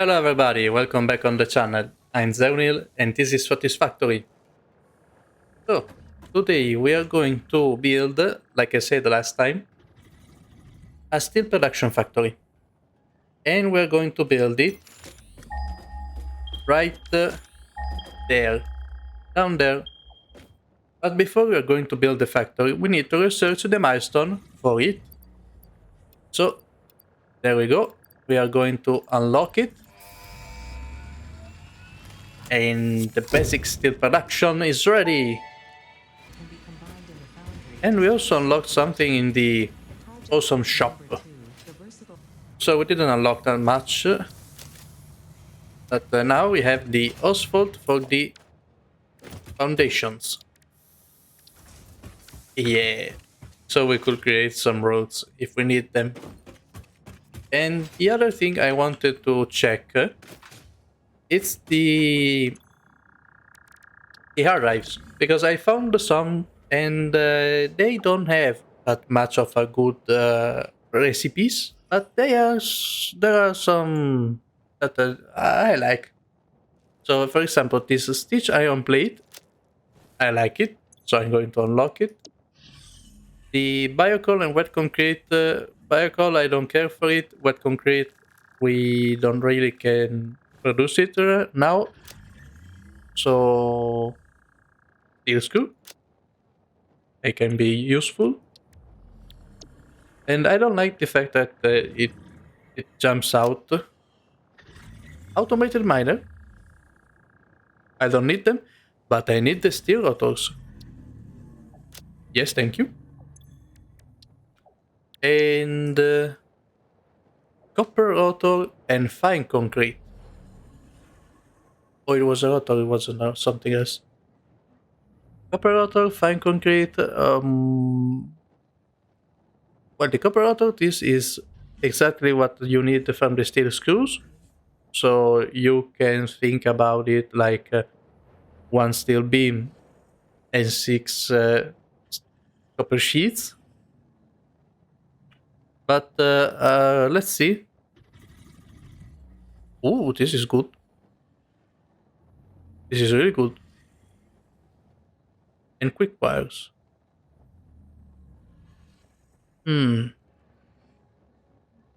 Hello everybody, welcome back on the channel. I'm Zerunil and this is Satisfactory. So, today we are going to build, like I said last time, a steel production factory. And we're going to build it right there, down there. But before we are going to build the factory, we need to research the milestone for it. So, there we go. We are going to unlock it. And the basic steel production is ready. And we also unlocked something in the awesome shop. So we didn't unlock that much, but now we have the asphalt for the foundations. Yeah, so we could create some roads if we need them. And the other thing I wanted to check, it's the hard drives, because I found some and they don't have that much of a good recipes, but there are some that I like. So, for example, this stitch iron plate, I like it, so I'm going to unlock it. The biocoal and wet concrete, biocoal, I don't care for it. Wet concrete, we don't really can produce it now. So, steel screw, it can be useful. And I don't like the fact that it jumps out. Automated miner, I don't need them, but I need the steel rotors. Yes, thank you. And copper rotor and fine concrete. Oh, it was a rotor, it wasn't something else. Copper rotor, fine concrete. Well, the copper rotor, this is exactly what you need from the steel screws. So you can think about it like one steel beam and six copper sheets. But let's see. Oh, this is good. This is really good. And quick wires.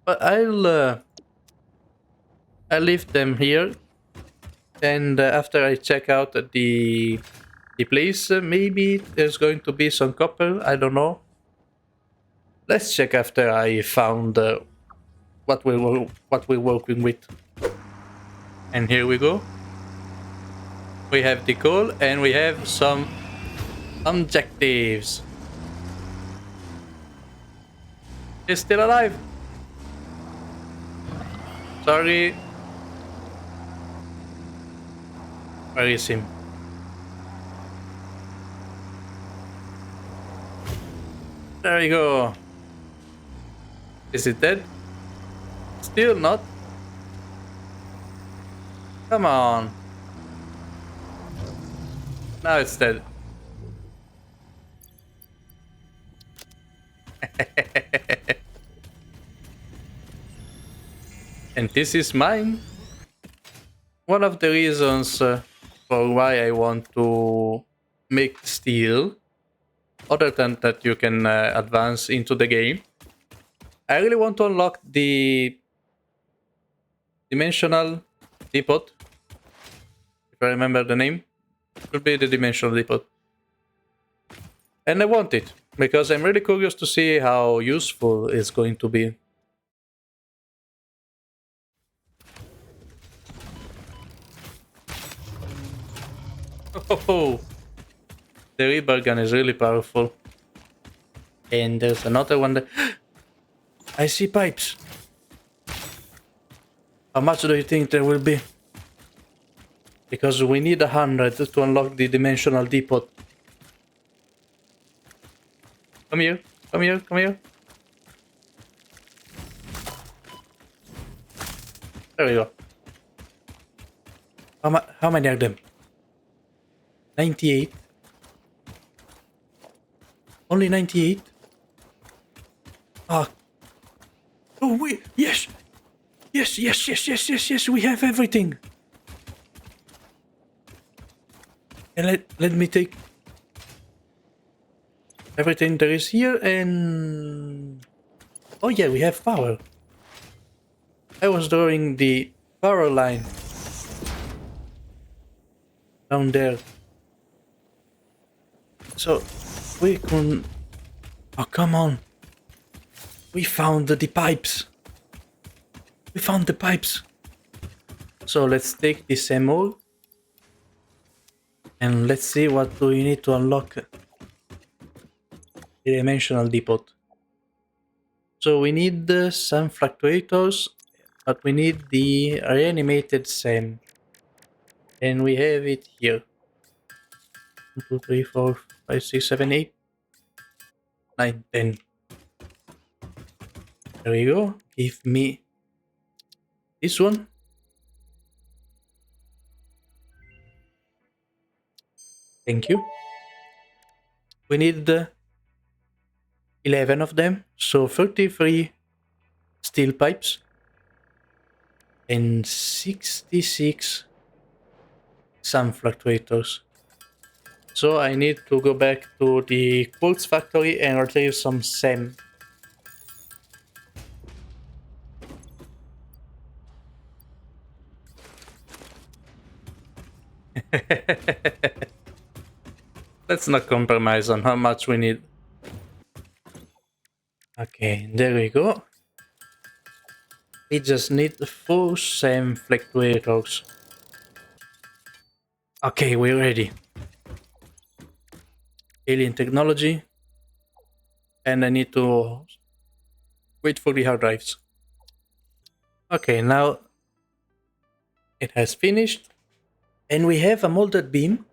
But I'll leave them here. And after I check out the place, maybe there's going to be some copper. I don't know. Let's check after I found what we're working with. And here we go. We have the coal and we have some objectives. He's still alive. Sorry. Where is him? There we go. Is it dead? Still not. Come on. Now it's dead. And this is mine. One of the reasons for why I want to make steel, other than that you can advance into the game, I really want to unlock the Dimensional Depot. If I remember the name, it should be the Dimensional Depot. And I want it, because I'm really curious to see how useful it's going to be. Oh, the rebar gun is really powerful. And there's another one that... I see pipes. How much do you think there will be? Because we need 100 to unlock the Dimensional Depot. Come here, come here, come here. There we go. How many are them? 98. Only 98? Ah. Oh, wait. Yes. Yes, yes, yes, yes, yes, yes, we have everything. And let me take everything there is here and... Oh yeah, we have power. I was drawing the power line down there. So we can... Oh, come on. We found the pipes. We found the pipes. So let's take this ammo. And let's see what do we need to unlock the Dimensional Depot. So we need some fluctuators, but we need the reanimated SAM. And we have it here. 1, 2, 3, 4, 5, 6, 7, 8, 9, 10. There we go. Give me this one. Thank you. We need 11 of them. So 33 steel pipes. And 66 some fluctuators. So I need to go back to the quartz factory and retrieve some SAM. Let's not compromise on how much we need. Okay, there we go. We just need 4 SAM fluctuators. Okay, we're ready. Alien technology. And I need to wait for the hard drives. Okay, now it has finished. And we have a molded beam.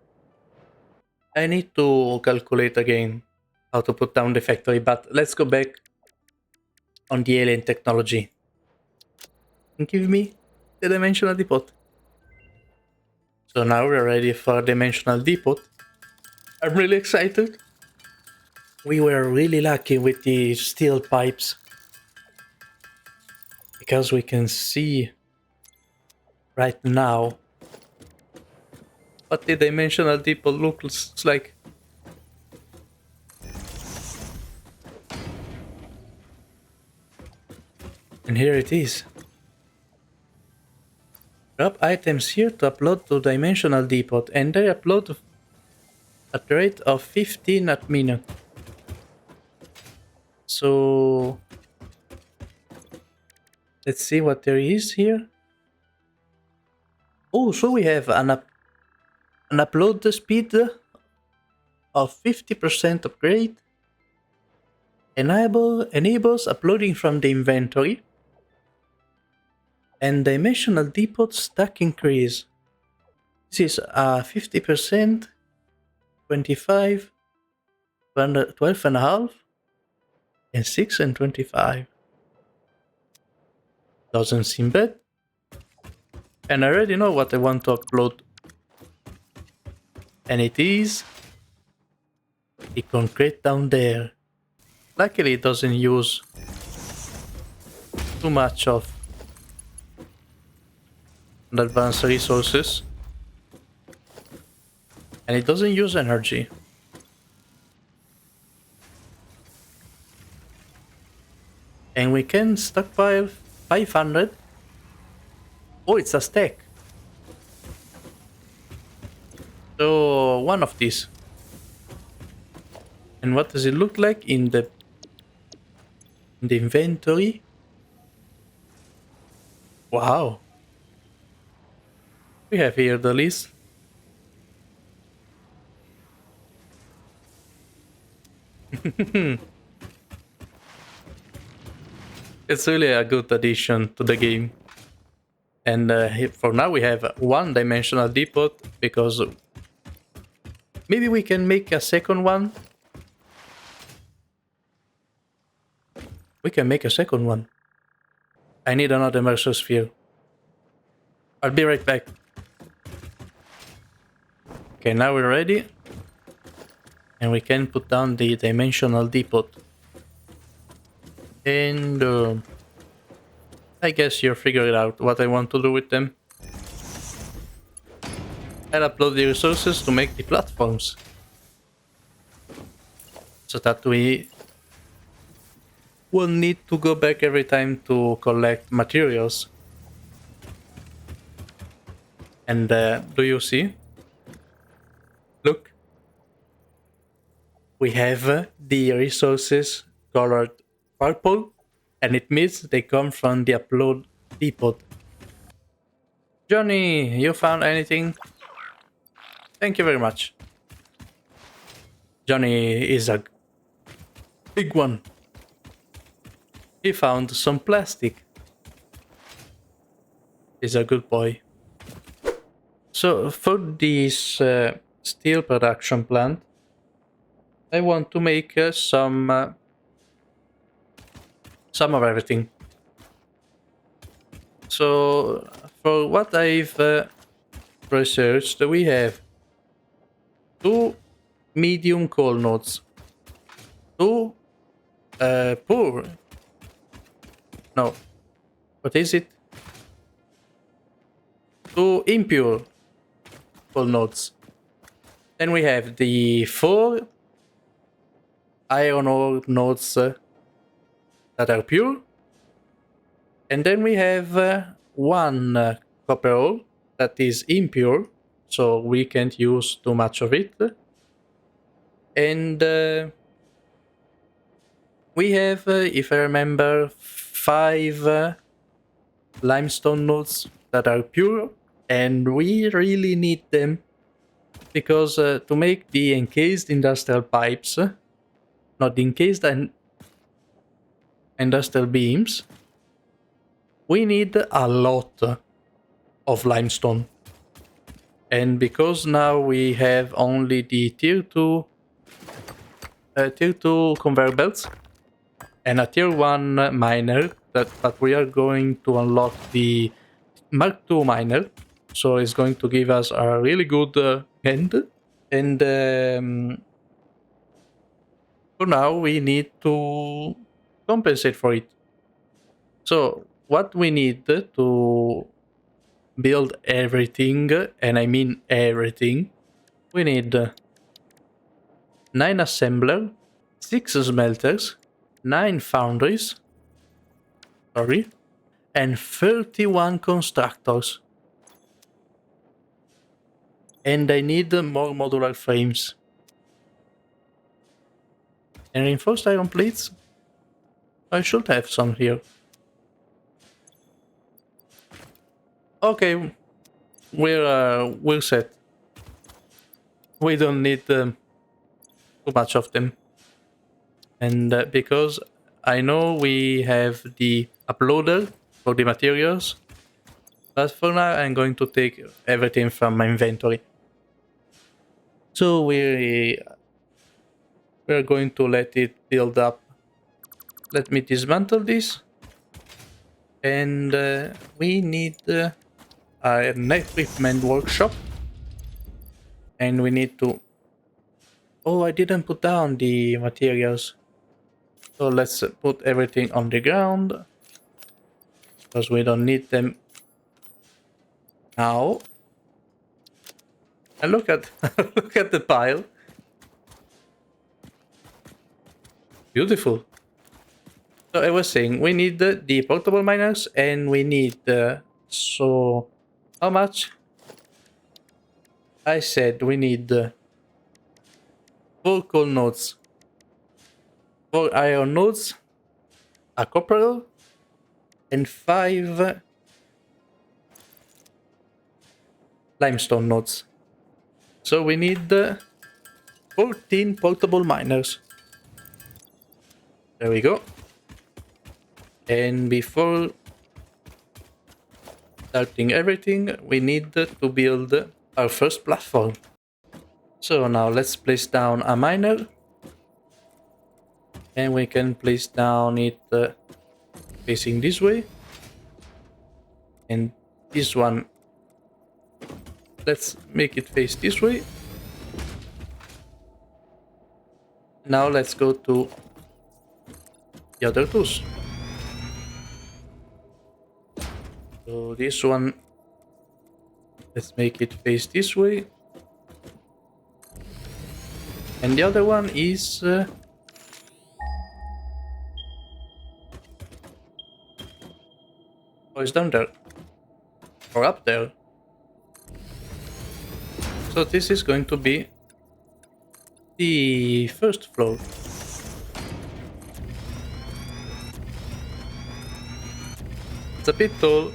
I need to calculate again how to put down the factory, but let's go back on the alien technology. And give me the Dimensional Depot. So now we're ready for Dimensional Depot. I'm really excited. We were really lucky with the steel pipes. Because we can see right now what the Dimensional Depot looks like. And here it is. Drop items here to upload to Dimensional Depot, and they upload at the rate of 15 a minute. So let's see what there is here. Oh, so we have an upload speed of 50% upgrade. Enables uploading from the inventory. And Dimensional Depot stack increase. This is 50%, 25, 12.5, and 6 and 25. Doesn't seem bad. And I already know what I want to upload. And it is the concrete down there. Luckily it doesn't use too much of the advanced resources. And it doesn't use energy. And we can stockpile 500. Oh, it's a stack. So one of these. And what does it look like in the inventory? Wow. We have here the list. It's really a good addition to the game. And for now we have one Dimensional Depot, because maybe we can make a second one. We can make a second one. I need another Mercer Sphere. I'll be right back. Okay, now we're ready. And we can put down the Dimensional Depot. And I guess you're figuring out what I want to do with them. I'll upload the resources to make the platforms, so that we will need to go back every time to collect materials. And do you see? Look, we have the resources colored purple, and it means they come from the upload depot. Johnny, you found anything? Thank you very much. Johnny is a big one. He found some plastic. He's a good boy. So for this steel production plant, I want to make some of everything. So for what I've researched, we have 2 medium coal nodes, 2 poor. No, what is it? 2 impure coal nodes. Then we have the 4 iron ore nodes that are pure. And then we have 1 copper ore that is impure, so we can't use too much of it. And we have, if I remember, 5 limestone nodes that are pure, and we really need them because to make the encased industrial pipes, not the encased industrial beams, we need a lot of limestone. And because now we have only the tier 2 conveyor belts and a tier 1 miner, but we are going to unlock the Mark II miner, so it's going to give us a really good hand. And for now we need to compensate for it. So what we need to build everything, and I mean everything, we need 9 assembler, 6 smelters, 9 foundries, and 31 constructors. And I need more modular frames. And reinforced iron plates? I should have some here. Okay, we're set. We don't need too much of them. And because I know we have the uploader for the materials, but for now I'm going to take everything from my inventory. So we're going to let it build up. Let me dismantle this. And we need an equipment workshop. And we need to... Oh, I didn't put down the materials. So let's put everything on the ground, because we don't need them now. And look at look at the pile. Beautiful. So I was saying we need the portable miners, and we need so how much? I said we need 4 coal nodes, 4 iron nodes, a copper, and 5 limestone nodes. So we need 14 portable miners. There we go. And before starting everything, we need to build our first platform. So now let's place down a miner. And we can place down it facing this way. And this one, let's make it face this way. Now let's go to the other tools. So this one, let's make it face this way. And the other one is... oh, it's down there. Or up there. So this is going to be the first floor. It's a bit tall,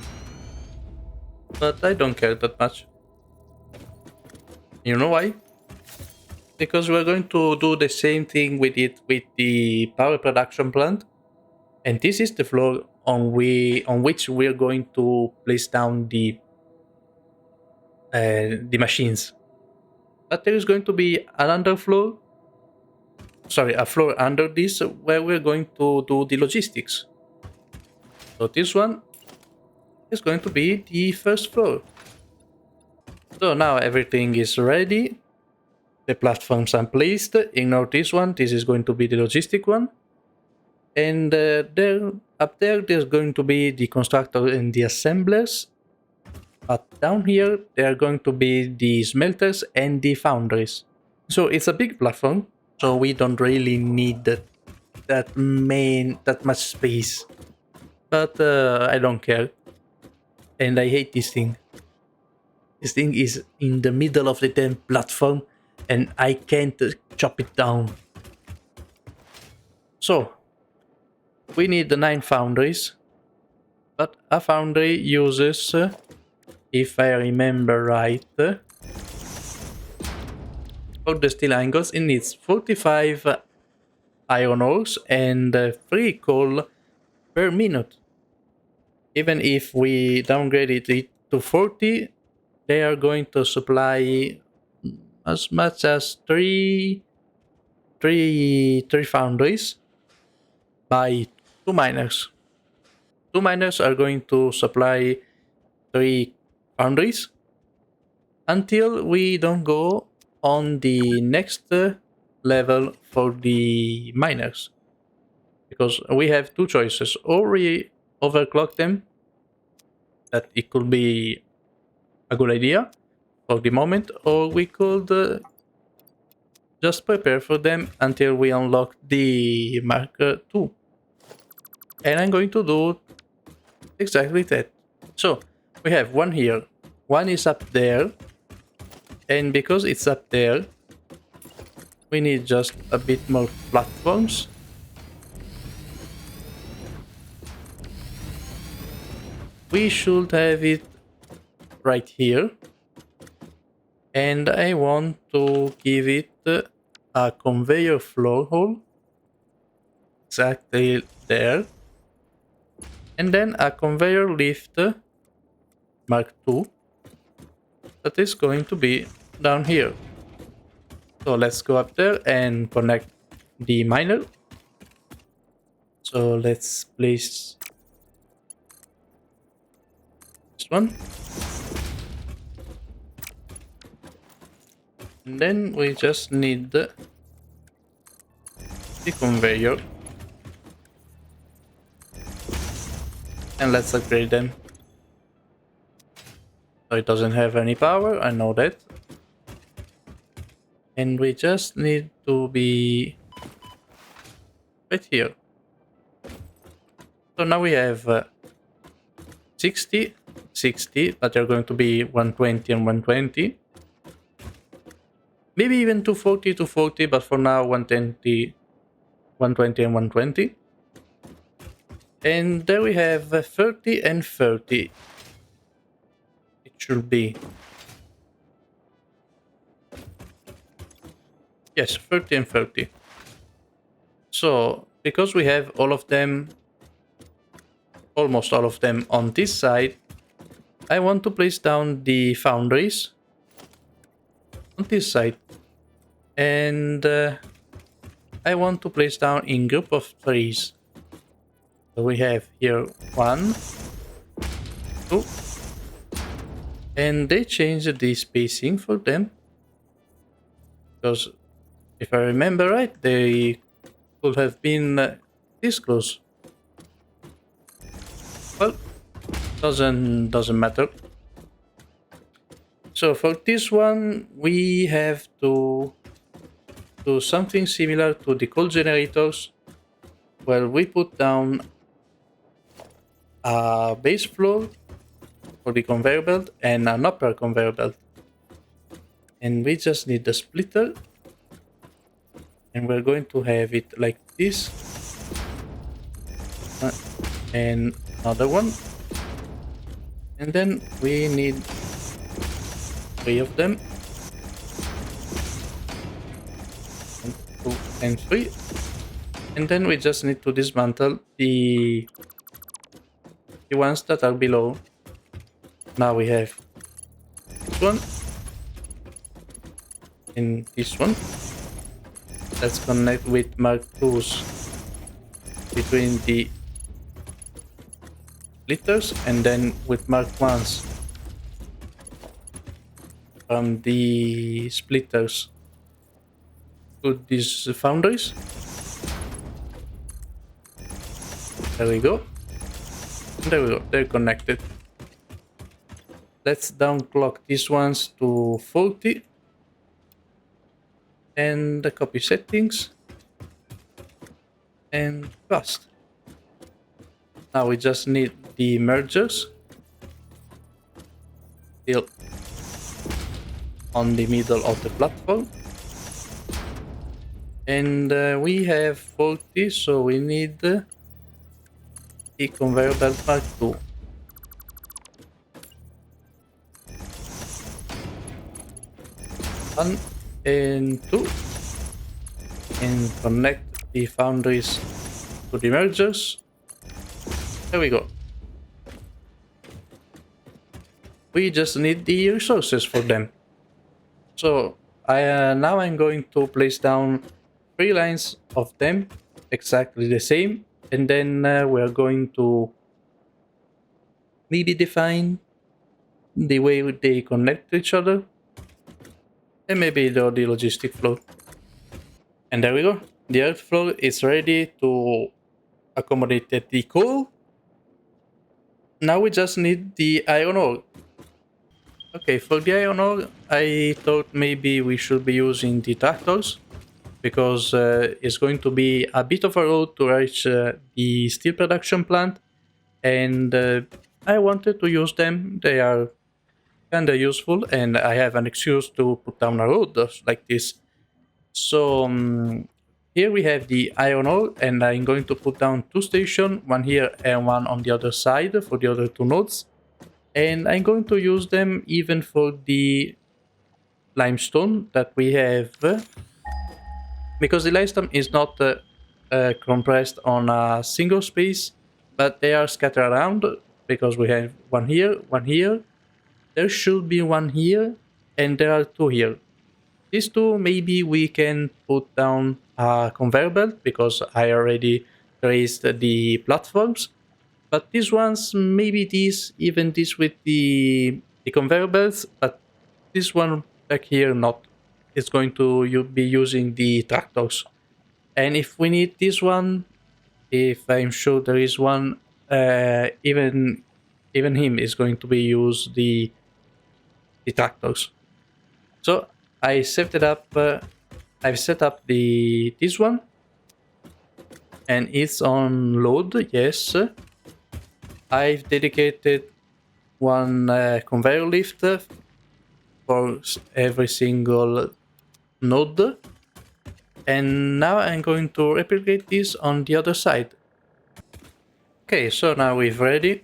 but I don't care that much. You know why? Because we're going to do the same thing with it with the power production plant. And this is the floor on which we're going to place down the machines. But there is going to be another floor, sorry, a floor under this where we're going to do the logistics. So this one is going to be the first floor. So now everything is ready. The platforms are placed. Ignore this one. This is going to be the logistic one. And up there, there's going to be the constructor and the assemblers. But down here, there are going to be the smelters and the foundries. So it's a big platform. So we don't really need that much space. But I don't care. And I hate this thing. This thing is in the middle of the damn platform and I can't chop it down. So, we need the 9 foundries. But a foundry uses, if I remember right, for the steel ingots, it needs 45 iron ores and 3 coal per minute. Even if we downgrade it to 40, they are going to supply as much as three foundries by 2 miners. 2 miners are going to supply 3 foundries until we don't go on the next level for the miners. Because we have 2 choices. Or we overclock them. That it could be a good idea for the moment. Or we could just prepare for them until we unlock the Mark II. And I'm going to do exactly that. So, we have one here. One is up there. And because it's up there, we need just a bit more platforms. We should have it right here. And I want to give it a conveyor floor hole. Exactly there. And then a conveyor lift Mark II that is going to be down here. So let's go up there and connect the miner. So let's place this one. And then we just need the conveyor. And let's upgrade them. So it doesn't have any power, I know that. And we just need to be right here. So now we have 60, 60, but they're going to be 120 and 120. Maybe even 240, 240, but for now 120, 120 and 120. And there we have 30 and 30. It should be. Yes, 30 and 30. So, because we have all of them, almost all of them on this side, I want to place down the foundries on this side. And I want to place down in group of 3s. So we have here 1, 2, and they changed the spacing for them. Because if I remember right, they could have been this close. Well, Doesn't matter. So for this one, we have to do something similar to the cold generators, where we put down a base floor for the conveyor belt and an upper conveyor belt. And we just need the splitter, and we're going to have it like this, and another one, and then we need 3 of them, 1, 2, and 3, and then we just need to dismantle the ones that are below. Now we have this one and this one. Let's connect with Mark IIs between the splitters, and then with Mark I's from the splitters to these foundries. There we go. There we go. They're connected. Let's downclock these ones to 40 and the copy settings and trust. Now we just need the mergers still on the middle of the platform, and we have 40, so we need the conveyor belt Mark II. One and 2, and connect the foundries to the mergers. There we go. We just need the resources for them. So now I'm going to place down 3 lines of them, exactly the same, and then we're going to maybe define the way they connect to each other, and maybe the logistic flow. And there we go. The earth floor is ready to accommodate the coal. Now we just need the iron ore. Okay, for the iron ore, I thought maybe we should be using the tractors, because it's going to be a bit of a road to reach the steel production plant, and I wanted to use them. They are kinda useful, and I have an excuse to put down a road like this. So here we have the iron ore, and I'm going to put down 2 stations, one here and one on the other side for the other 2 nodes. And I'm going to use them even for the limestone that we have, because the limestone is not compressed on a single space, but they are scattered around, because we have one here, there should be one here, and there are 2 here. These 2 maybe we can put down a conveyor belt, because I already raised the platforms. But these ones, maybe even this with the conveyor belts, but this one back here not. It's going to be using the tractors. And if we need this one, if I'm sure there is one, even him is going to be use the tractors. So I set it up. I've set up this one, and it's on load. Yes. I've dedicated one conveyor lift for every single node, and now I'm going to replicate this on the other side. Okay, so now we're ready.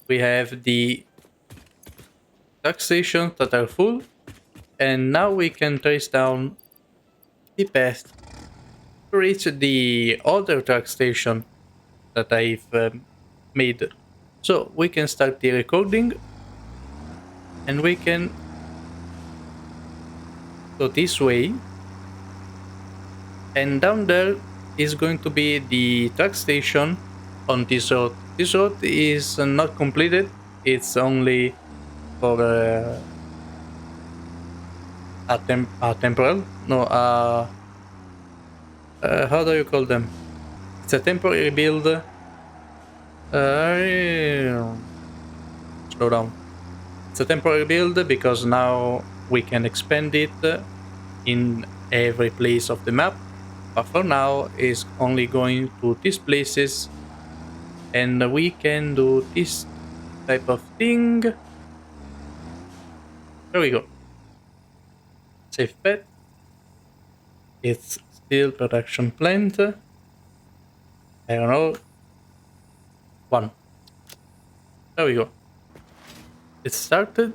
We have the truck stations that are full, and now we can trace down the path to reach the other truck station that I've made. So we can start the recording, and we can go this way, and down there is going to be the truck station on this road. This road is not completed, it's only for a temporal, no, how do you call them? It's a temporary build Uh, Slow down. It's a temporary build because now we can expand it in every place of the map. But for now, it's only going to these places, and we can do this type of thing. There we go. Save pet. It's still production plant. I don't know. One. There we go. It started.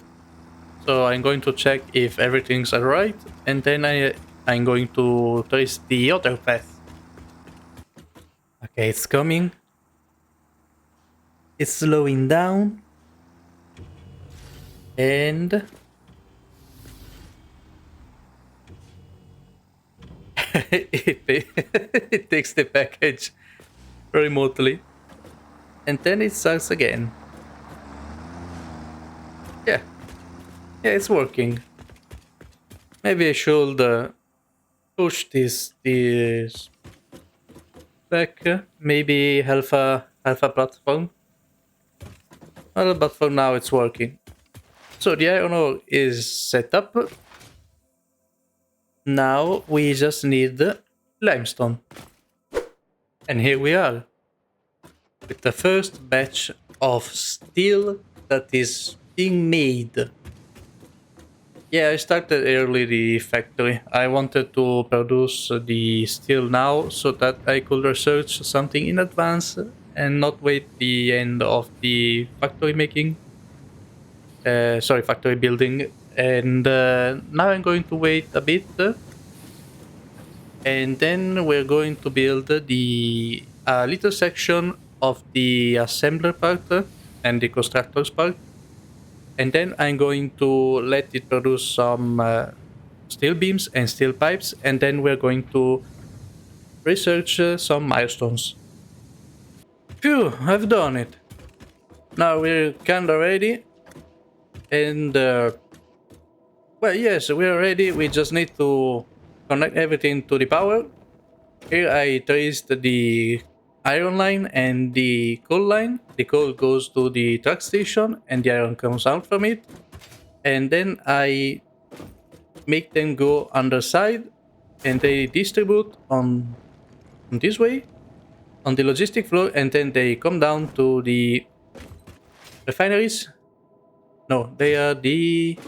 So I'm going to check if everything's alright, and then I'm going to trace the other path. Okay, it's coming. It's slowing down. And it takes the package remotely. And then it starts again. Yeah. Yeah, it's working. Maybe I should push this back. Maybe alpha platform. Well, but for now it's working. So the iron ore is set up. Now we just need limestone. And here we are. With the first batch of steel that is being made. Yeah, I started early the factory. I wanted to produce the steel now so that I could research something in advance and not wait the end of the factory making. Factory building. And now I'm going to wait a bit. And then we're going to build the little section of the assembler part and the constructors part. And then I'm going to let it produce some steel beams and steel pipes, and then we're going to research some milestones. Phew, I've done it. Now we're kinda ready. And, well, yes, we're ready. We just need to connect everything to the power. Here I traced the iron line and the coal line. The coal goes to the truck station and the iron comes out from it. And then I make them go underside and they distribute on this way on the logistic floor, and then they come down to the refineries. No, they are the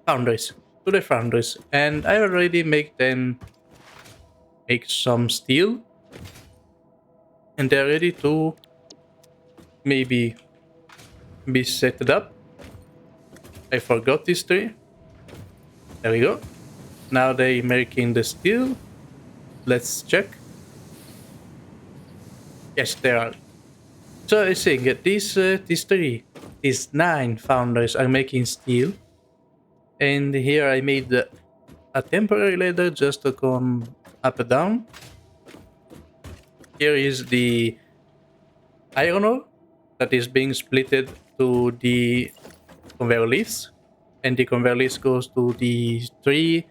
foundries. To the foundries. And I already make them make some steel. And they're ready to maybe be set up. I forgot this tree. There we go. Now they making the steel. Let's check. Yes, there are. So I think these 9 founders are making steel. And here I made a temporary ladder just to come up and down. Here is the iron ore that is being splitted to the conveyor lifts. And the conveyor lifts goes to the three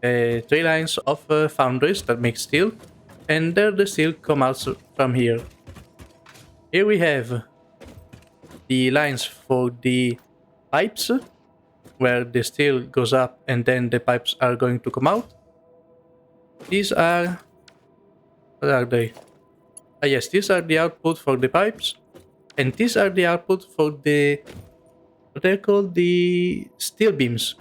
lines of foundries that make steel. And there the steel comes out from here. Here we have the lines for the pipes, where the steel goes up and then the pipes are going to come out. These are... what are they? Yes, these are the output for the pipes. And these are the output for the... what they're called the steel beams.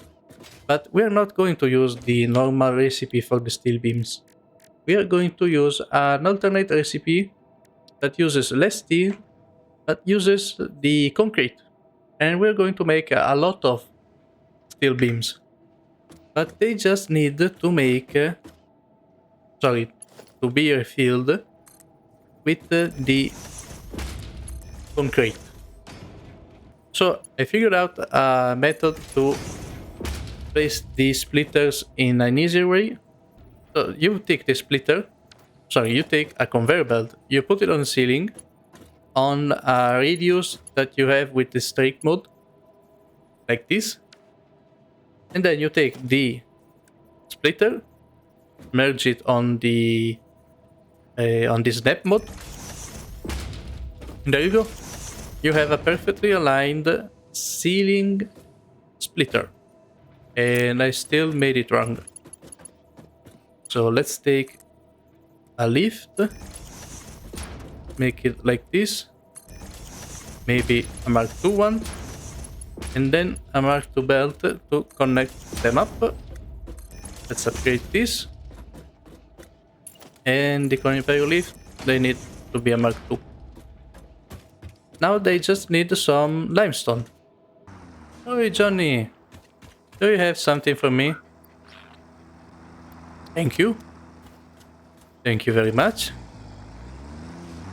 But we're not going to use the normal recipe for the steel beams. We are going to use an alternate recipe that uses less steel, but uses the concrete. And we're going to make a lot of steel beams. But they just need to make... to be refilled with the concrete. So I figured out a method to place the splitters in an easier way. So you take the splitter, you take a conveyor belt, you put it on the ceiling on a radius that you have with the straight mode, like this. And then you take the splitter, merge it on the on this snap mode, And there you go. You have a perfectly aligned ceiling splitter. And I still made it wrong. So let's take a lift. Make it like this. Maybe a Mark II one. And then a Mark II belt to connect them up. Let's upgrade this. And the conifer lift, they need to be a Mark II. Now they just need some limestone. Oh, Johnny, do you have something for me? Thank you. Thank you very much.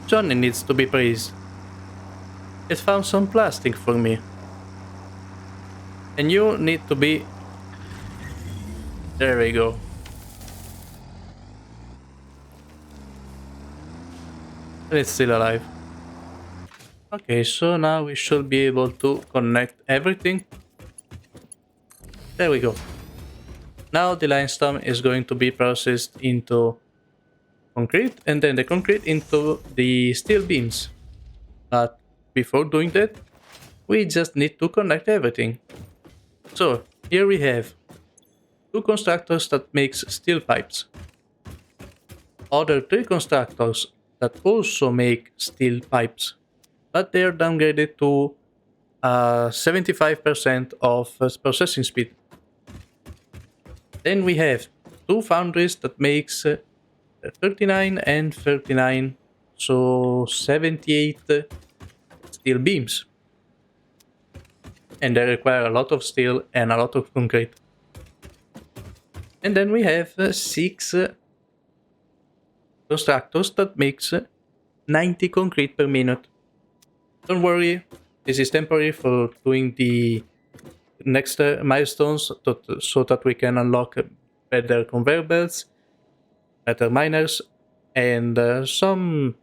Johnny needs to be praised. It found some plastic for me. And you need to be... There we go. And it's still alive. Okay, so now we should be able to connect everything. There we go. Now the limestone is going to be processed into concrete, and then the concrete into the steel beams. But before doing that, we just need to connect everything. So here we have two constructors that makes steel pipes. Other three constructors that also make steel pipes, but they are downgraded to 75% of processing speed. Then we have two foundries that makes 39 and 39, so 78 steel beams. And they require a lot of steel and a lot of concrete. And then we have 6 constructors that makes 90 concrete per minute. Don't worry, this is temporary for doing the next milestones so that we can unlock better conveyor belts, better miners, and some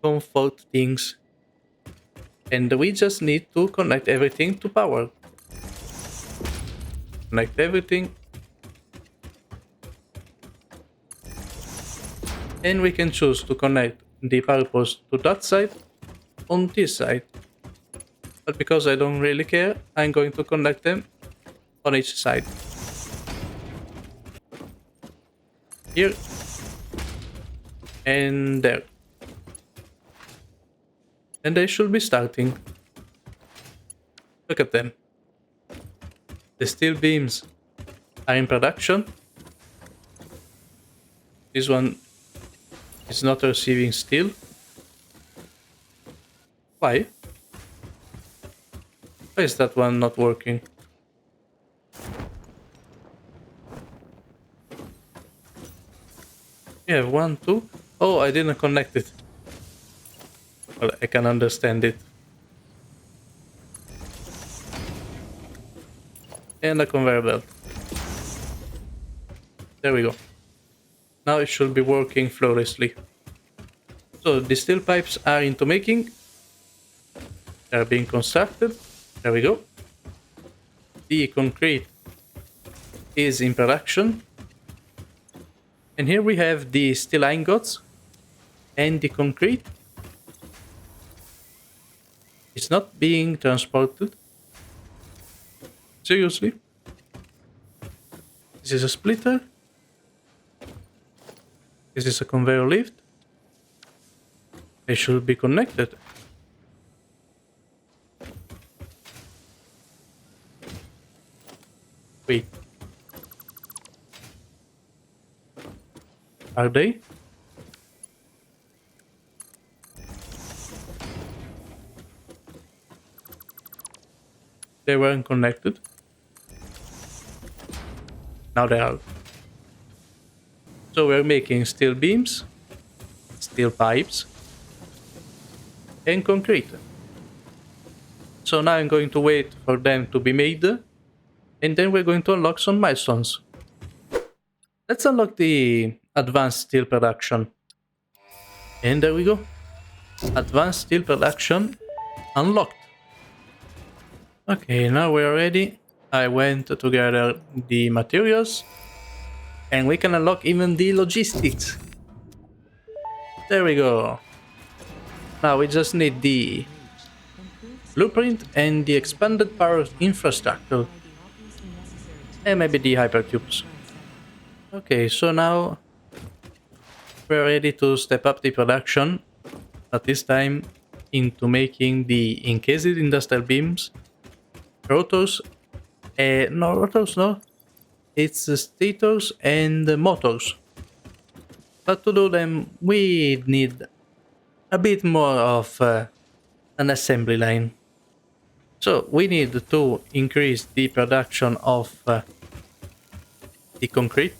comfort things. And we just need to connect everything to power. Connect everything. And we can choose to connect the power post to that side on this side. But because I don't really care, I'm going to connect them on each side. Here. And there. And they should be starting. Look at them. The steel beams are in production. This one is not receiving steel. Why? Why is that one not working? Yeah, 1, 2. Oh, I didn't connect it. Well, I can understand it. And a conveyor belt. There we go. Now it should be working flawlessly. So the steel pipes are into making. They are being constructed. There we go. The concrete is in production. And here we have the steel ingots and the concrete. It's not being transported. Seriously? This is a splitter. This is a conveyor lift. They should be connected. Wait. Are they? They weren't connected. Now they are. So we're making steel beams, steel pipes, and concrete. So now I'm going to wait for them to be made, and then we're going to unlock some milestones. Let's unlock the advanced steel production. And there we go. Advanced steel production unlocked. Okay, now we're ready. I went to gather the materials. And we can unlock even the logistics. There we go. Now we just need the blueprint and the expanded power infrastructure. And maybe the hypercubes. Okay, so now we're ready to step up the production, at this time into making the encased industrial beams, rotors, no rotors, no, it's stators and motors. But to do them, we need a bit more of an assembly line. So we need to increase the production of the concrete,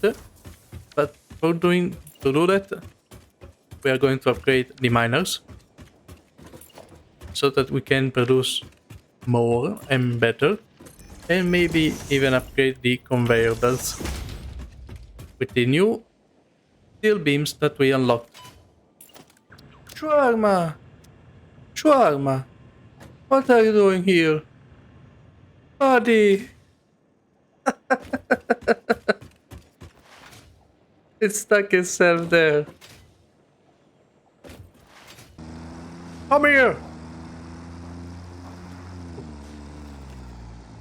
but to do that, we are going to upgrade the miners so that we can produce more and better, and maybe even upgrade the conveyor belts with the new steel beams that we unlocked. Shawarma! Shawarma! What are you doing here? Buddy! It stuck itself there. Come here!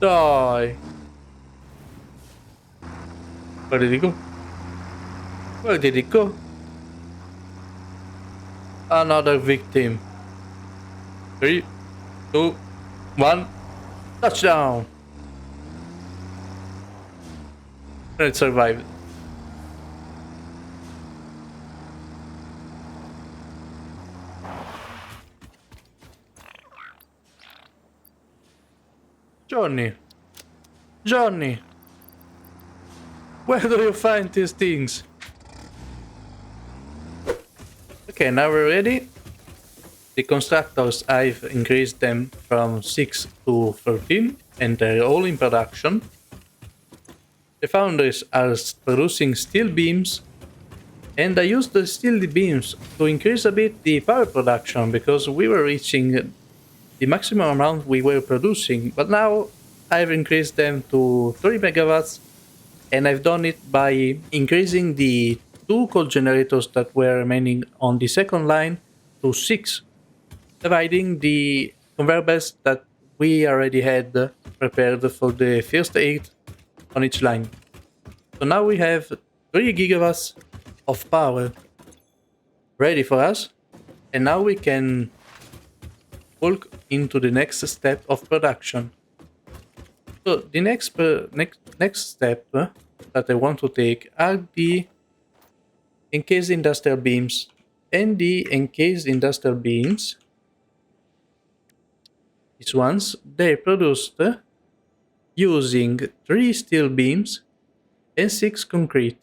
Die! Where did he go? Where did he go? Another victim. 3, 2, 1. Touchdown! And it survived. Johnny! Johnny! Where do you find these things? Okay, now we're ready. The constructors, I've increased them from 6 to 13 and they're all in production. The foundries are producing steel beams, and I used the steel beams to increase a bit the power production because we were reaching the maximum amount we were producing, but now I've increased them to 3 megawatts, and I've done it by increasing the 2 coal generators that were remaining on the second line to 6, dividing the conveyor belts that we already had prepared for the first 8 on each line. So now we have 3 gigawatts of power ready for us, and now we can walk into the next step of production. So the next step that I want to take are the encased industrial beams, and the encased industrial beams, these ones, they're produced using 3 steel beams and 6 concrete,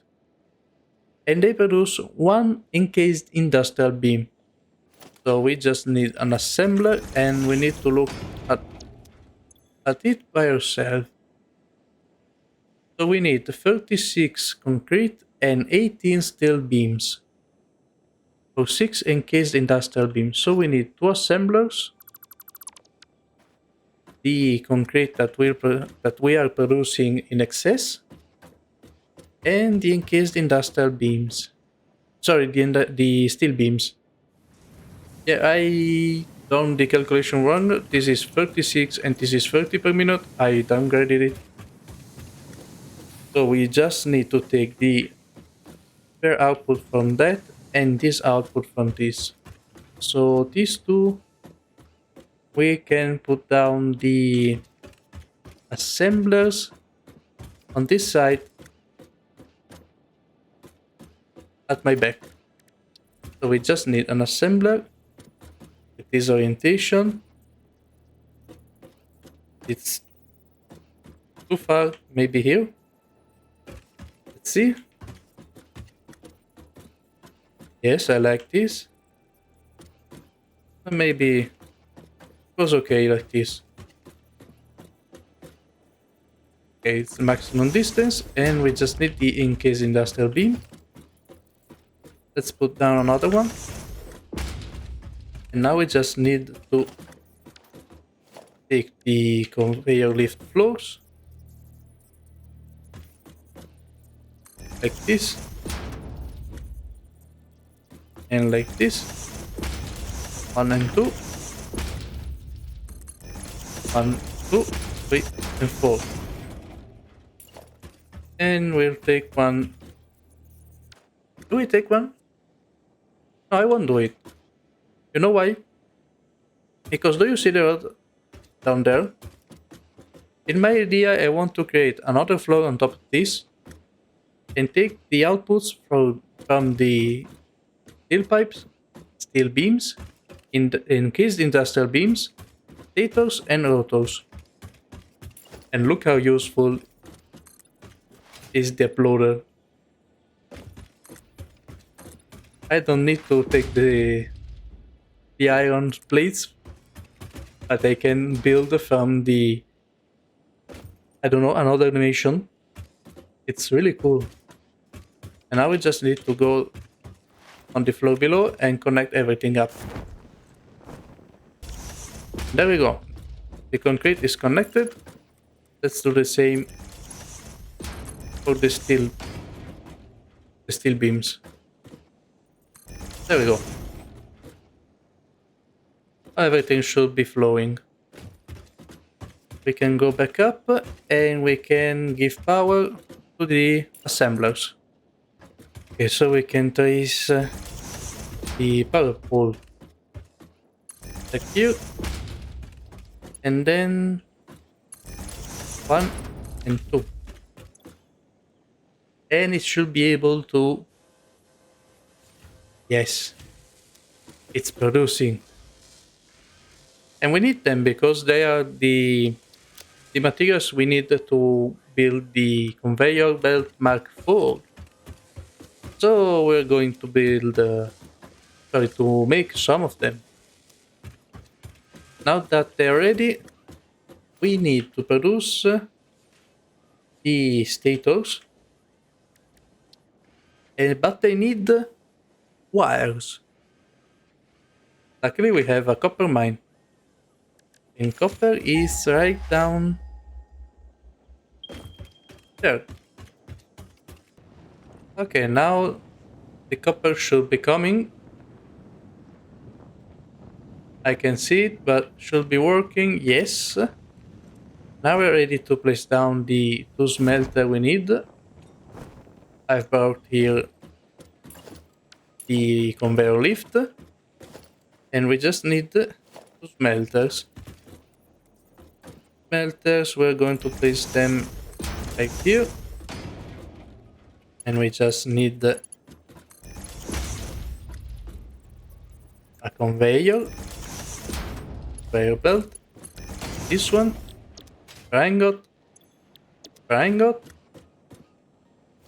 and they produce 1 encased industrial beam. So we just need an assembler, and we need to look at it by ourselves. So we need 36 concrete and 18 steel beams. So 6 encased industrial beams. So we need 2 assemblers, the concrete that we are producing in excess, and the encased industrial beams. Sorry, the steel beams. Yeah, I done the calculation wrong. This is 36 and this is 30 per minute. I downgraded it. So we just need to take the fair output from that and this output from this. So these two, we can put down the assemblers on this side at my back. So we just need an assembler with this orientation. It's too far, maybe here. Let's see. Yes, I like this. Maybe it was okay like this. Okay, it's the maximum distance, and we just need the encased industrial beam. Let's put down another one. And now we just need to take the conveyor lift floors. Like this. And like this. 1 and 2. 1, 2, 3, and 4. And we'll take one. Do we take one? No, I won't do it. You know why? Because do you see the road down there? In my idea, I want to create another floor on top of this and take the outputs from the steel pipes, steel beams, encased industrial beams, stators, and rotors. And look how useful is the uploader. I don't need to take the iron plates, but I can build from the, I don't know, another animation. It's really cool. And now we just need to go on the floor below and connect everything up. There we go. The concrete is connected. Let's do the same for the steel beams. There we go. Everything should be flowing. We can go back up and we can give power to the assemblers. Okay, so we can trace the power pole like here, and then 1 and 2, and it should be able to, yes, it's producing. And we need them because they are the materials we need to build the conveyor belt Mark IV. So we're going to build, to make some of them. Now that they're ready, we need to produce the stators, but they need wires. Luckily we have a copper mine, and copper is right down there. Okay, now the copper should be coming. I can see it, but should be working. Yes. Now we're ready to place down the 2 smelter we need. I've brought here the conveyor lift, and we just need 2 smelters. We're going to place them right here, and we just need a conveyor belt, this one, ingot.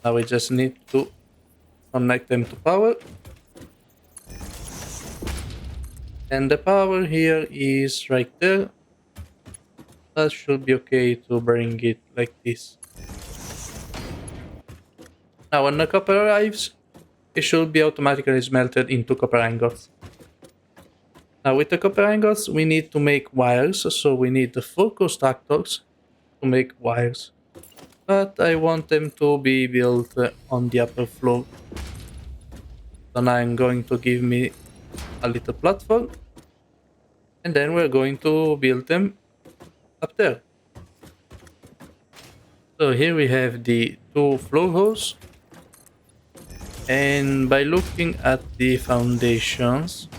Now we just need to connect them to power, and the power here is right there. That should be okay to bring it like this. Now when the copper arrives, it should be automatically smelted into copper ingots. Now with the copper ingots, we need to make wires, so we need the 4 constructors to make wires. But I want them to be built on the upper floor. So now I'm going to give me a little platform, and then we're going to build them up there. So here we have the 2 floor holes, and by looking at the foundations,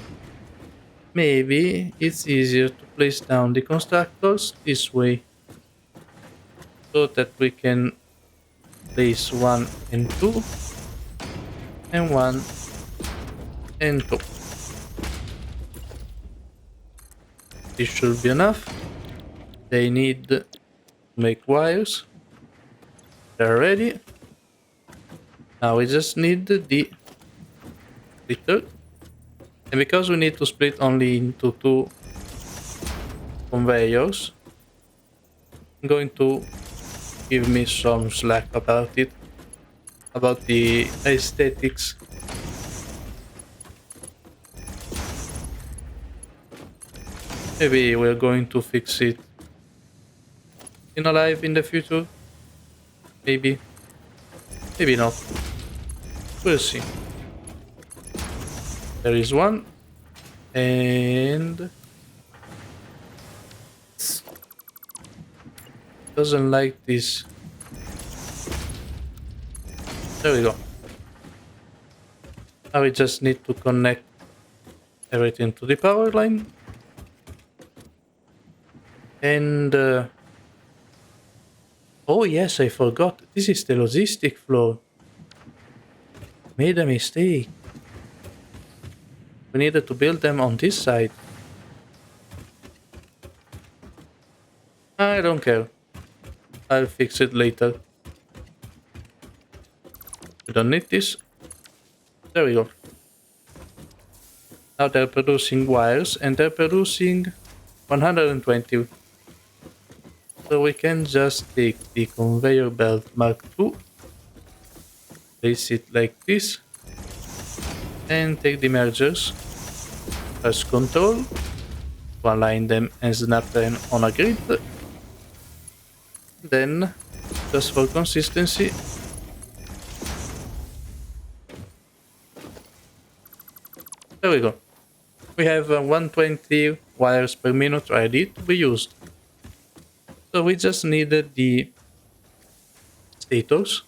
maybe it's easier to place down the constructors this way, so that we can place 1 and 2 and 1 and 2. This should be enough. They need to make wires. They're ready. Now we just need the splitter. And because we need to split only into 2 conveyors, I'm going to give me some slack about it, about the aesthetics. Maybe we're going to fix it in a live in the future. Maybe. Maybe not. We'll see. There is 1. And doesn't like this. There we go. Now we just need to connect everything to the power line. And oh yes, I forgot. This is the logistic floor. Made a mistake. We needed to build them on this side. I don't care. I'll fix it later. We don't need this. There we go. Now they're producing wires and they're producing 120. So we can just take the conveyor belt Mark II, place it like this, and take the mergers. Press Ctrl to align them and snap them on a grid. Then, just for consistency, there we go. We have 120 wires per minute ready to be used. So we just needed the stators.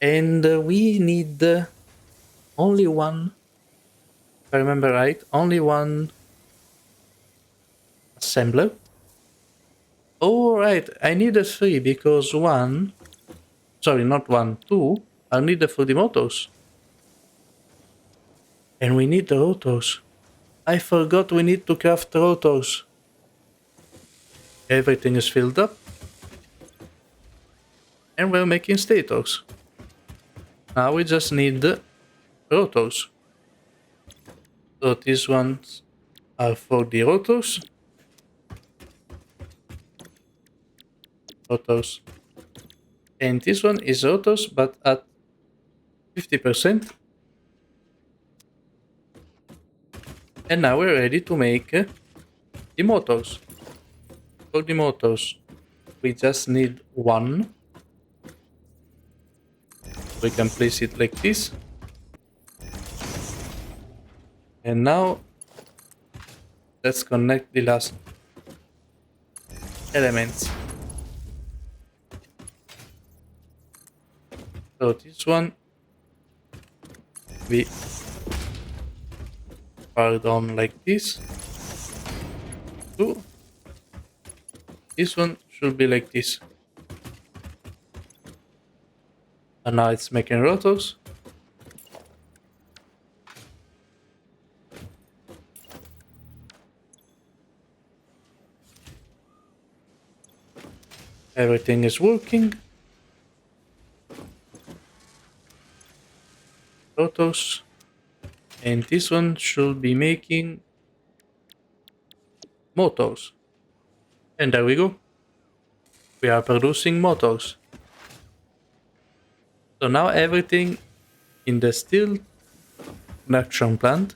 And we need only one, if I remember right, only one assembler. Oh, right, I needed 3 because one, sorry, not one, 2 are needed for the motors. And we need the rotors. I forgot we need to craft rotors. Everything is filled up. And we're making stators. Now we just need the rotors. So these ones are for the rotors. Rotors. And this one is rotors, but at 50%. And now we're ready to make the motors. For the motors, we just need one. We can place it like this. And now let's connect the last elements. So this one we power down like this. Two. This one should be like this. And now it's making rotors. Everything is working. Rotors. And this one should be making motors. And there we go. We are producing motors. So now everything in the steel production plant,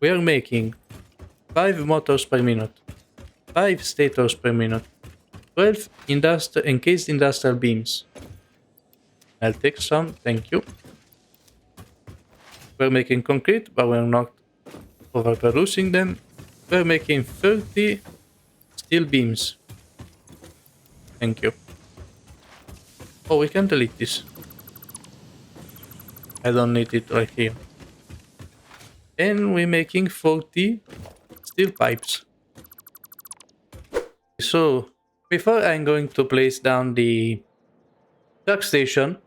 we are making 5 motors per minute, 5 stators per minute, 12 encased industrial beams. I'll take some, thank you. We're making concrete, but we're not overproducing them. We're making 30 steel beams. Thank you. Oh, we can delete this. I don't need it right here. And we're making 40 steel pipes. So, before I'm going to place down the truck station,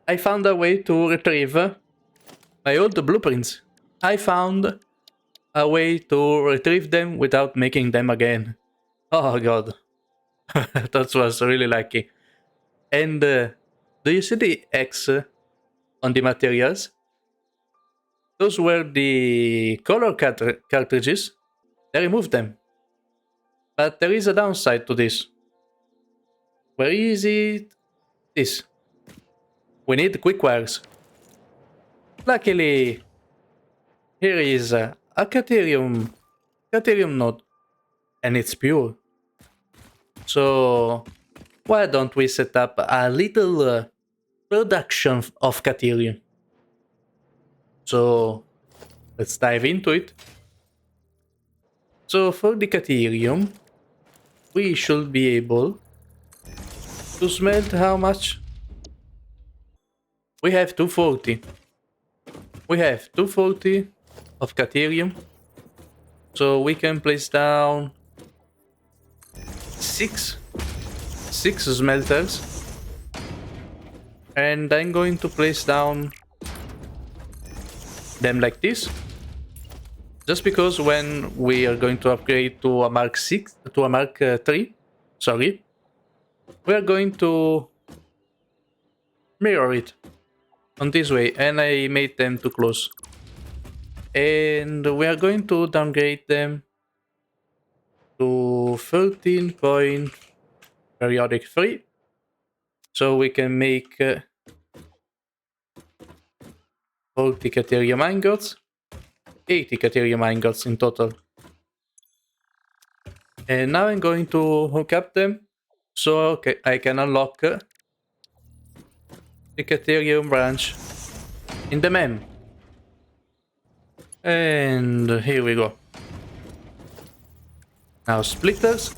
I found a way to retrieve my old blueprints. I found a way to retrieve them without making them again. Oh god. That was really lucky. And do you see the X on the materials? Those were the color cartridges. I removed them. But there is a downside to this. Where is it? This. We need quick wires. Luckily, here is a Caterium node. And it's pure. So, why don't we set up a little production of Caterium? So, let's dive into it. So for the Caterium, we should be able to smelt how much? We have 240. We have 240 of Caterium. So we can place down six smelters. And I'm going to place down them like this. Just because when we are going to upgrade to a Mark 6, to a Mark 3, sorry, we are going to mirror it on this way, and I made them too close. And we are going to downgrade them to 13 point periodic 3, so we can make 40 Caterium ingots, 80 Caterium ingots in total. And now I'm going to hook up them so I can unlock the Caterium branch in the mem. And here we go. Now splitters.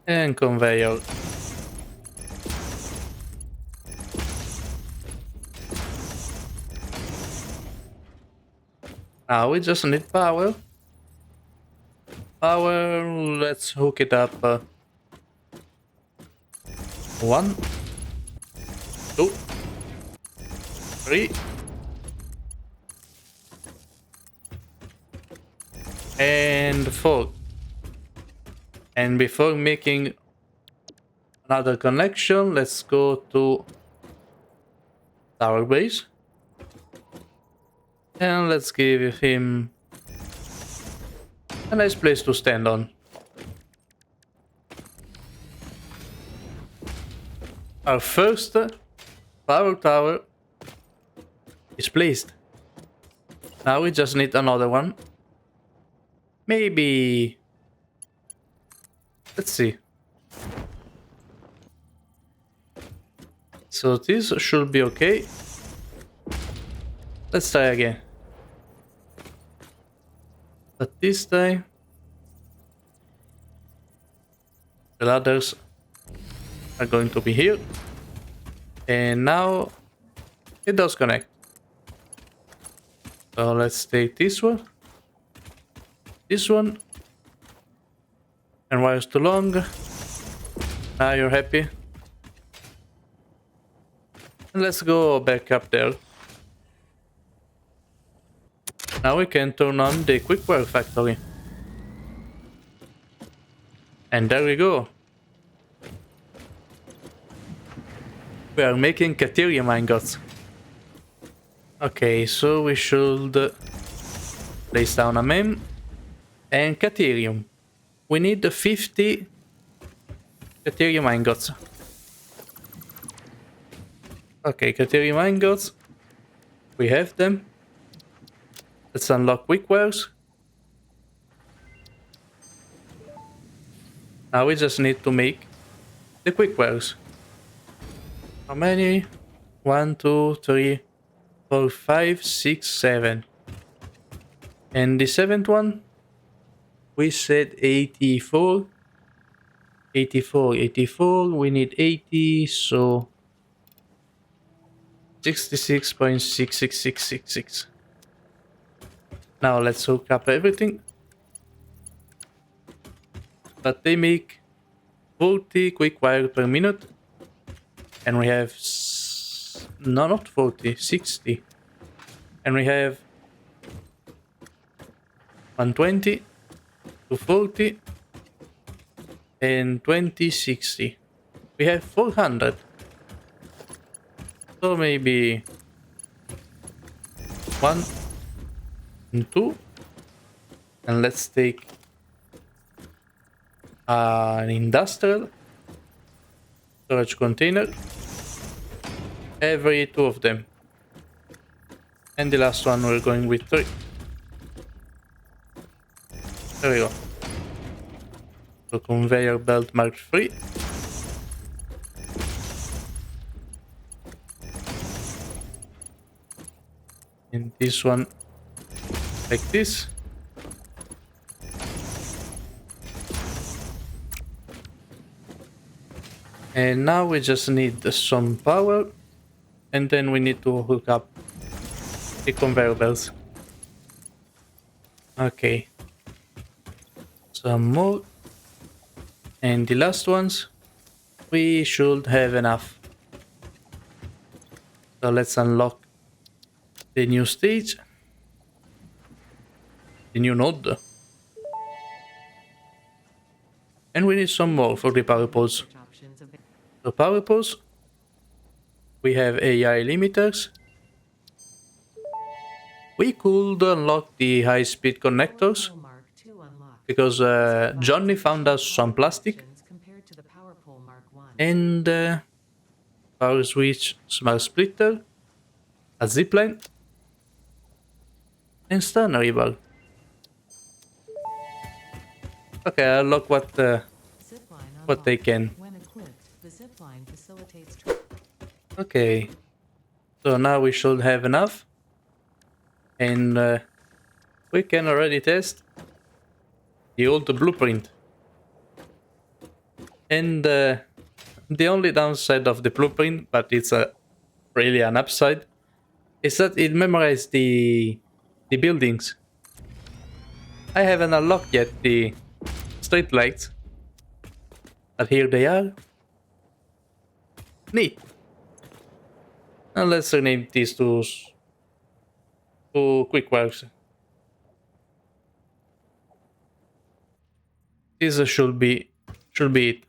And conveyor. Now we just need power. Power, let's hook it up. 1, 2, 3. And 4. And before making another connection, let's go to tower base. And let's give him a nice place to stand on. Our first power tower is placed. Now we just need another one. Maybe... let's see. So this should be okay. Let's try again. But this time the ladders are going to be here. And now it does connect. So let's take this one. This one. And wire's too long. Now you're happy. And let's go back up there. Now we can turn on the quickwire factory. And there we go. We are making Caterium ingots. Okay, so we should place down a mem and Caterium. We need the 50 Caterium ingots. Okay, Caterium ingots. We have them. Let's unlock quickwires. Now we just need to make the quickwires. How many? 1, 2, 3, 4, 5, 6, 7. And the 7th one? We said 84. 84. We need 80, so 66.66666. Now let's hook up everything. But they make 40 quick wire per minute. And we have... no, not 40, 60. And we have 120, 240, and 2060. We have 400. So maybe 1 and 2. And let's take an industrial storage container. Every 2 of them. And the last one we're going with 3. There we go. So conveyor belt mark 3. this one like this. And now we just need some power, and then we need to hook up the conveyor belts. Okay. Some more. And the last ones, we should have enough. So let's unlock the new stage, the new node. And we need some more for the power poles. So power poles, we have AI limiters. We could unlock the high-speed connectors because Johnny found us some plastic. And power switch, smart splitter, a zipline, and stunner bar. Okay, I'll look what they can. Okay, so now we should have enough, and we can already test the old blueprint. And the only downside of the blueprint, but it's really an upside, is that it memorized the buildings. I haven't unlocked yet the street lights, but here they are. Neat. Now let's rename these to quick works. This should be it.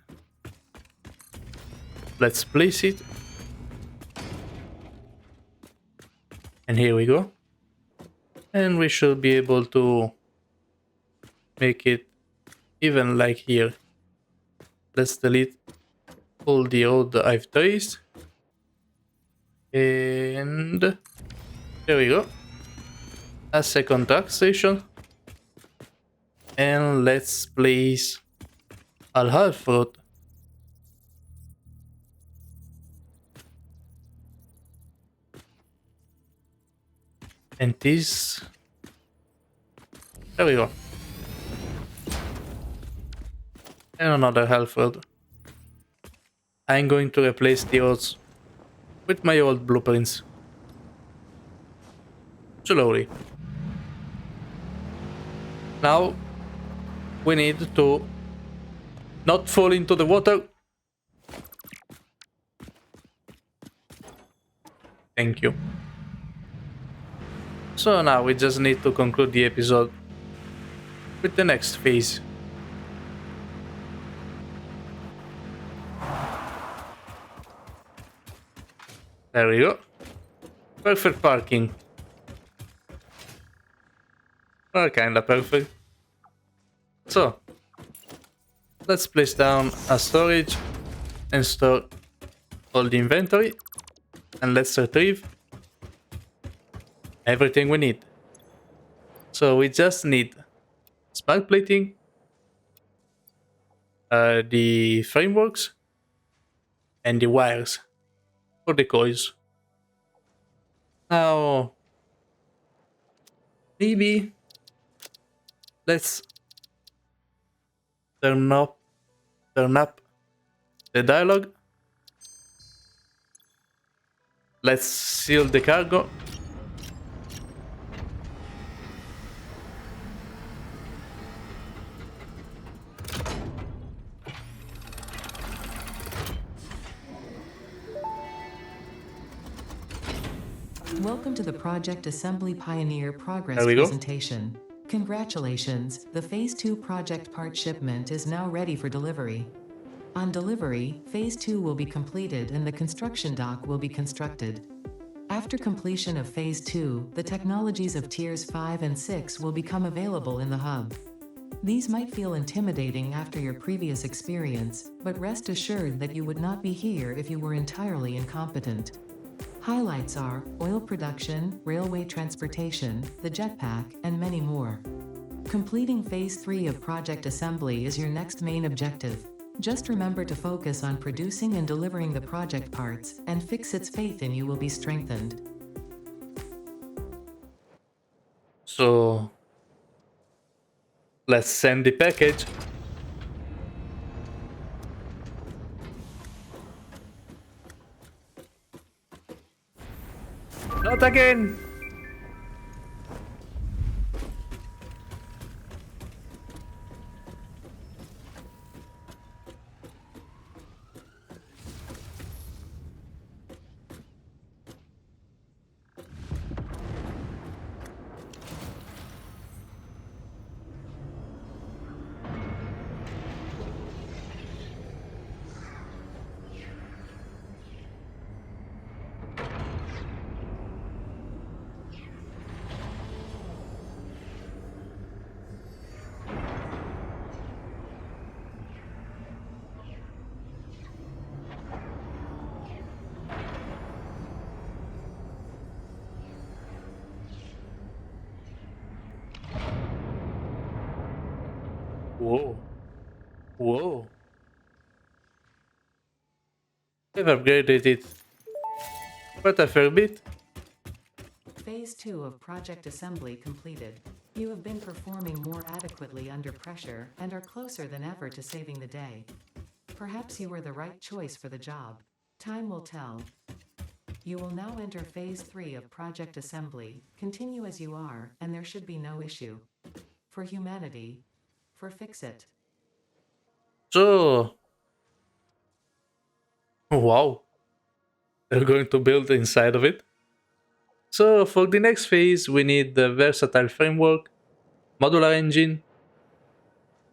Let's place it. And here we go. And we should be able to make it even like here. Let's delete all the old I've traced. And there we go. A second track station. And let's place a half road. And this, there we go. And another half road. I'm going to replace the roads with my old blueprints. Slowly. Now we need to not fall into the water. Thank you. So now we just need to conclude the episode with the next phase. There we go. Perfect parking. Well, kinda perfect. So, let's place down a storage and store all the inventory. And let's retrieve everything we need. So we just need spark plating, the frameworks, and the wires for the coils. Now, maybe let's turn up the dialogue. Let's seal the cargo. Welcome to the Project Assembly Pioneer Progress presentation. Congratulations, the Phase 2 project part shipment is now ready for delivery. On delivery, Phase 2 will be completed and the construction dock will be constructed. After completion of Phase 2, the technologies of Tiers 5 and 6 will become available in the hub. These might feel intimidating after your previous experience, but rest assured that you would not be here if you were entirely incompetent. Highlights are oil production, railway transportation, the jetpack, and many more. Completing Phase 3 of Project Assembly is your next main objective. Just remember to focus on producing and delivering the project parts, and Fixit's faith in you will be strengthened. So let's send the package. Not again! Whoa. Whoa. They've upgraded it quite a fair bit. Phase 2 of project assembly completed. You have been performing more adequately under pressure and are closer than ever to saving the day. Perhaps you were the right choice for the job. Time will tell. You will now enter phase 3 of project assembly. Continue as you are, and there should be no issue. For humanity. For fix it. So, wow. They're going to build inside of it. So for the next phase, we need the versatile framework, modular engine,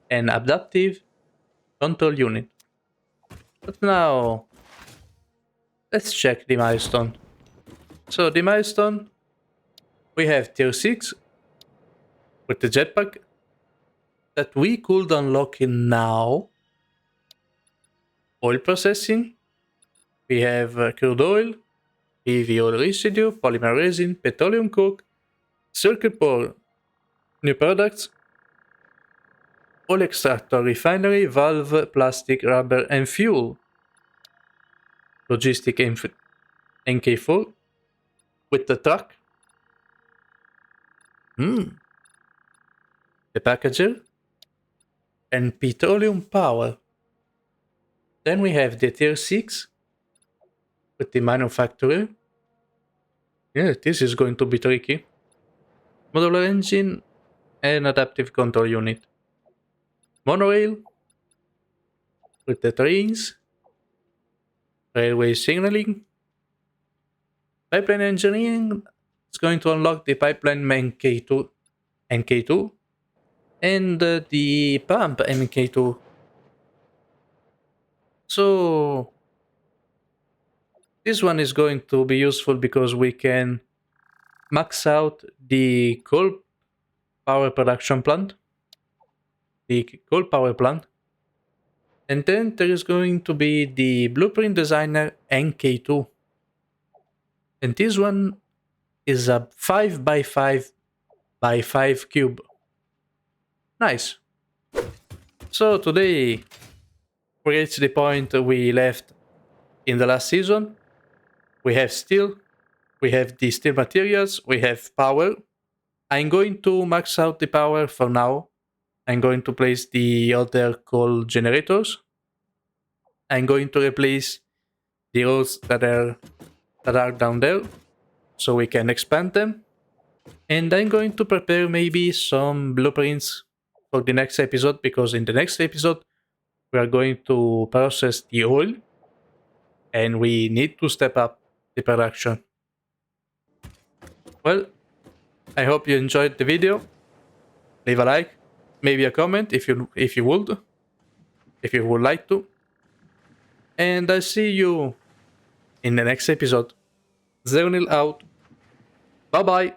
and adaptive control unit. But now, let's check the milestone. So the milestone, we have tier 6 with the jetpack that we could unlock in now. Oil processing, we have crude oil, PV oil residue, polymer resin, petroleum coke, circuit board, new products, oil extractor, refinery, valve, plastic, rubber, and fuel. Logistic NK4 with the truck. The packager and petroleum power. Then we have the tier 6 with the manufacturer. Yeah, this is going to be tricky. Modular engine and adaptive control unit. Monorail with the trains. Railway signaling. Pipeline engineering is going to unlock the pipeline NK2 and the pump MK2. So this one is going to be useful because we can max out the coal power production plant, the coal power plant. And then there is going to be the blueprint designer NK2. And this one is a 5x5x5 cube. Nice. So today we reached the point we left in the last season. We have steel, we have the steel materials, we have power. I'm going to max out the power for now. I'm going to place the other coal generators. I'm going to replace the roads that are down there so we can expand them. And I'm going to prepare maybe some blueprints for the next episode, because in the next episode we are going to process the oil and we need to step up the production. Well, I hope you enjoyed the video. Leave a like, maybe a comment if you would like to. And I'll see you in the next episode. Zerunil out. Bye bye.